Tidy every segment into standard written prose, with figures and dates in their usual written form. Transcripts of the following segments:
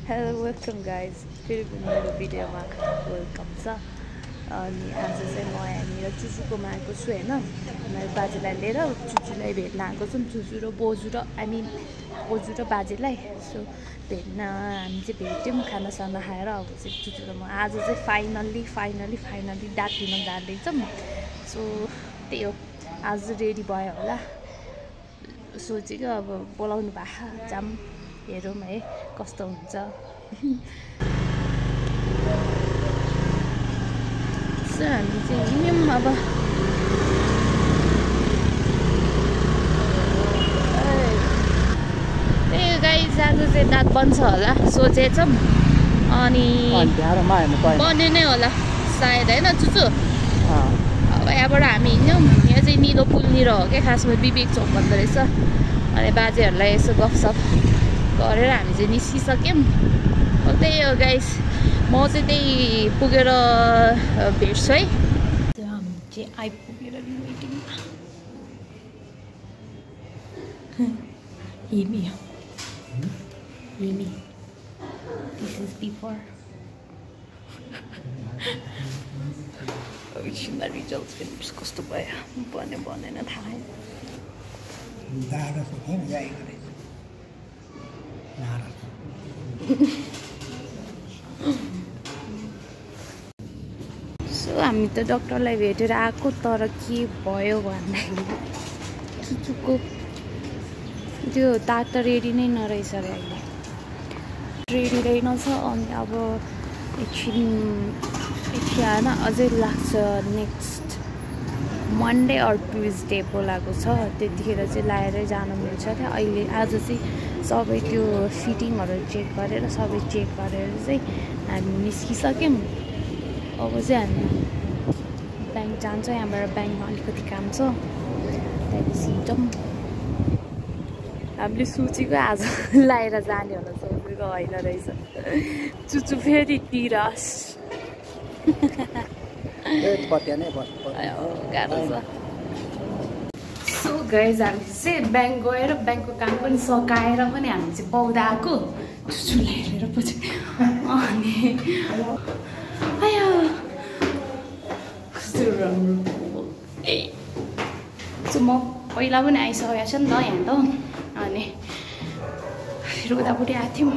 Hello, welcome guys. फेरि पनि मेरो भिडियोमा वेलकम छ। अनि आज चाहिँ म यहाँनिर चुचुकोमा आएको छु हैन। मेरो बाजेलाई लिएर चुचुलाई भेट्न आएको छु। चुचु र बोजू र बोजू र बाजेलाई सो भेट्न हामी चाहिँ भेट्यौँ खानासाना खाएर। अब चाहिँ चुचु र म आज चाहिँ फाइनली दाँत लिन जाँदैछौँ। सो त्यही हो, आज रेडी भयो होला सोचेको। अब बोलाउनु भएको जाम, हेरौँ है कस्तो हुन्छ। सो हामी चाहिँ हिँड्यौँ अब। त्यही गाइस, आज चाहिँ दाँत बन्छ होला सोचेछौँ। अनि बन्ने नै होला सायद होइन चुचु। अब यहाँबाट हामी हिँड्यौँ। यहाँ चाहिँ निलो पुलनिर हो क्या, खासमा विवेक चौक भन्दो रहेछ। अनि बाजेहरूलाई यसो गफसफ गरेर हामी चाहिँ निस्किसक्यौँ। त्यही हो गाइस, म चाहिँ त्यही पुगेर भेट्छु है। हामी चाहिँ आइपुगेर वेटिङमा हेमी दिस इज बिफोर एकछिनमा रिजल्ट हेर्नुहोस् कस्तो भयो। बनेन थाहा सो हामी त डक्टरलाई भेटेर आएको, तर के भयो भन्दाखेरि चुचुको त्यो दाँत त रेडी नै नरहेछ अरे अहिले, रेडी रहेनछ। अनि अब एकछिन होइन अझै लाग्छ, नेक्स्ट मन्डे अर ट्युजडे बोलाएको छ। त्यतिखेर चाहिँ लाएरै जानु मिल्छ क्या। अहिले आज चाहिँ सबै त्यो फिटिङहरू चेक गरेर चाहिँ हामी निस्किसक्यौँ। अब चाहिँ हामी ब्याङ्क जान्छौँ। यहाँबाट ब्याङ्कमा अलिकति काम छ, त्यहाँपछि जाउँ। हामीले सोचेको आज लाएर जाने होला, सोचेको होइन रहेछ। चुचु फेरि निराश। गाह्रो छ। सो गाइज, हामी चाहिँ ब्याङ्क गएर ब्याङ्कको काम पनि सकाएर पनि हामी चाहिँ पौधा आएको चुचुलाई लिएर पछि। अनि कस्तो राम्रो ए सो म पहिला पनि आइसकेको छ नि त यहाँ त। अनि फेरि उतापट्टि आएको थियौँ,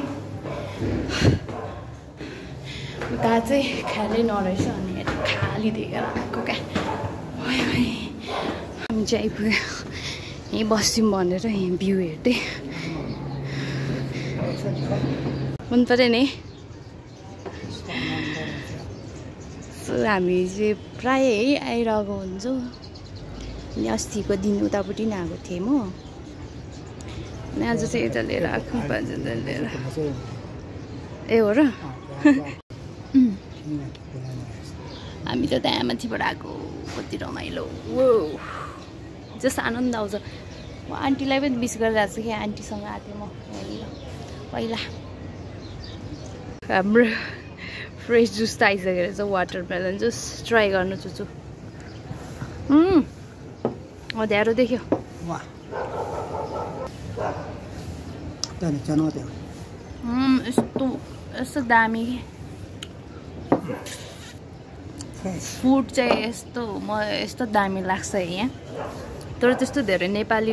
उता चाहिँ खालै नरहेछ। अनि खाली देखेर आएको क्या। हामी चाहिँ आइपुग्यो, यहीँ बस्यौँ भनेर यहीँ भ्यू हेर्दै। मन पऱ्यो नि। सो हामी चाहिँ प्रायः यही आइरहेको हुन्छौँ। अनि अस्तिको दिन उतापट्टि नै आएको थिएँ म। अनि आज चाहिँ यता लिएर आएको, बाजेलाई लिएर। ए हो र? हामी त त्यहाँ माथिबाट आएको, कति रमाइलो। वो जस आनन्द आउँछ। म आन्टीलाई पनि मिस गरिरहेको छु कि आन्टीसँग आएको थिएँ म यहाँनिर पहिला। हाम्रो फ्रेस जुस त आइसकेको रहेछ, वाटरमेलन जुस। ट्राई गर्नु चुचु। अँध्यारो देख्यो। यस्तो दामी फुड चाहिँ यस्तो यस्तो दामी लाग्छ यहाँ। तर त्यस्तो धेरै नेपाली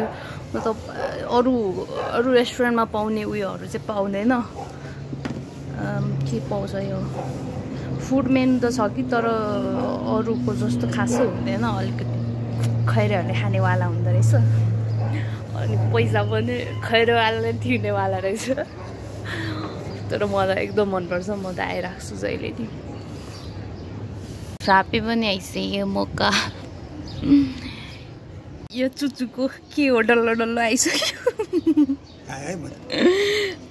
मतलब अरू रेस्टुरेन्टमा पाउने उयोहरू चाहिँ पाउँदैन। के पाउँछ यो फुड मेनु त छ कि, तर अरूको जस्तो खासै हुँदैन। अलिकति खैरेहरूले खानेवाला हुँदो रहेछ। अनि पैसा पनि खैरेवालाले तिर्नेवाला रहेछ। तर मलाई एकदम मनपर्छ, म त आइरहेको छु जहिले नि। सापे पनि आइसक्यो मौका। यो चुचुको के हो, डल्लो आइसक्यो।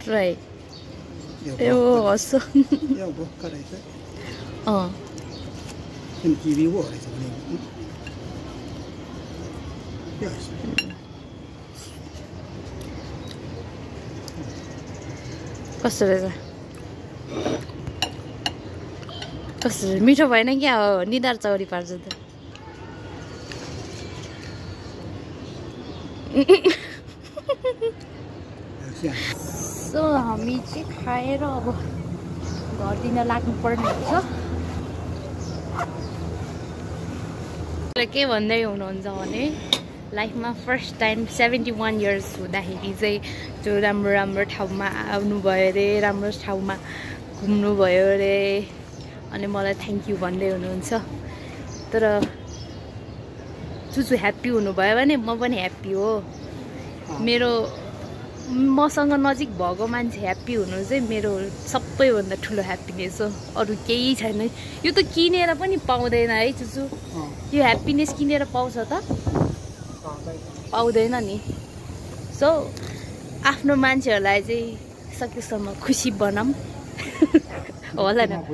ट्राई ए हो हस्। कस्तो रहेछ? कस्तो मिठो भएन क्या हो, निधार चौरी पार्छ त। सो हामी चाहिँ खाएर अब घरतिर लाग्नुपर्ने हुन्छ। के भन्दै हुनुहुन्छ भने लाइफमा फर्स्ट टाइम 71 इयर्स हुँदाखेरि चाहिँ जो राम्रो राम्रो ठाउँमा आउनुभयो अरे, राम्रो ठाउँमा घुम्नुभयो अरे, अनि मलाई थ्याङ्क यू भन्दै हुनुहुन्छ। तर चुचु ह्याप्पी हुनुभयो भने म पनि ह्याप्पी हो। मेरो मसँग नजिक भएको मान्छे ह्याप्पी हुनु चाहिँ मेरो सबैभन्दा ठुलो ह्याप्पिनेस हो, अरू केही छैन। यो त किनेर पनि पाउँदैन है चुचु, यो ह्याप्पिनेस किनेर पाउँछ त? पाउँदैन नि। सो आफ्नो मान्छेहरूलाई चाहिँ सकेसम्म खुसी बनाऊँ होला न।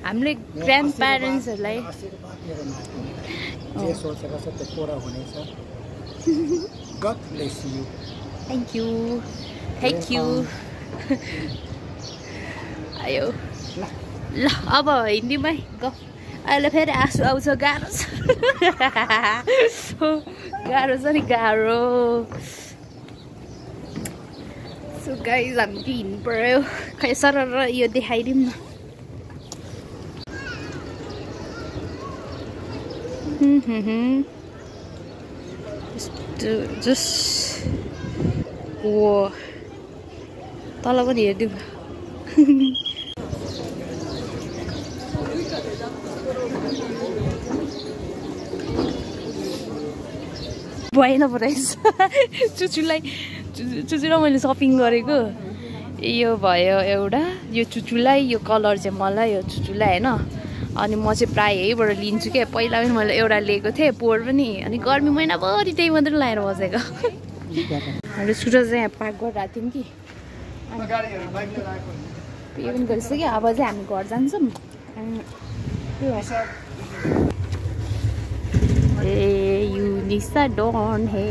हामीले ग्रान्ड प्यारेन्ट्सहरूलाई थ्याङ्क यू आयो ल। अब हिन्दीमै गफ। अहिले फेरि आँसु आउँछ, गाह्रो छ गाह्रो छ नि, गाह्रो। सो गाइज हामी चाहिँ हिँड्नु पर्यो। खै सर यो देखाइदिउँ न। जस्ट ओ तल पनि हेरिदिउँ। भएन पो रहेछ। चुचुलाई मैले सपिङ गरेको यो भयो एउटा, यो चुचुलाई, यो कलर चाहिँ मलाई, यो चुचुलाई होइन। अनि म चाहिँ प्रायः यहीबाट लिन्छु क्या। पहिला पनि मैले एउटा लिएको थिएँ, पोहोर पनि, अनि गर्मी महिनाभरि त्यही मात्रै लगाएर बसेको। हामीले सुरज चाहिँ यहाँ पार्क गरिरहेको थियौँ कि पे पनि गरिसक्यो। अब चाहिँ हामी घर जान्छौँ। ए यू निसा डोन हे